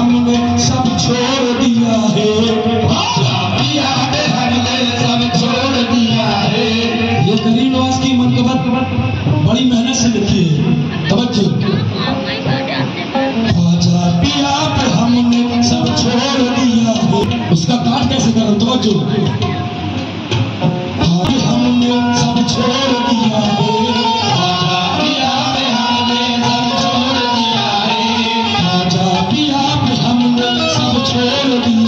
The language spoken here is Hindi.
हमने सब छोड़ दिया है, खाजा पिया पे हमने सब छोड़ दिया है। ये गरीब नवाज की मनकबत बड़ी मेहनत से लिखी है, तवज्जो। खाजा पिया पे हमने सब छोड़ दिया है, उसका काट कैसे करो, तवज्जो। हमने सब छोड़ दिया है, खाजा पिया पे हमने सब छोड़ दिया है, खाजा पिया पे हमने सब छोड़ दिया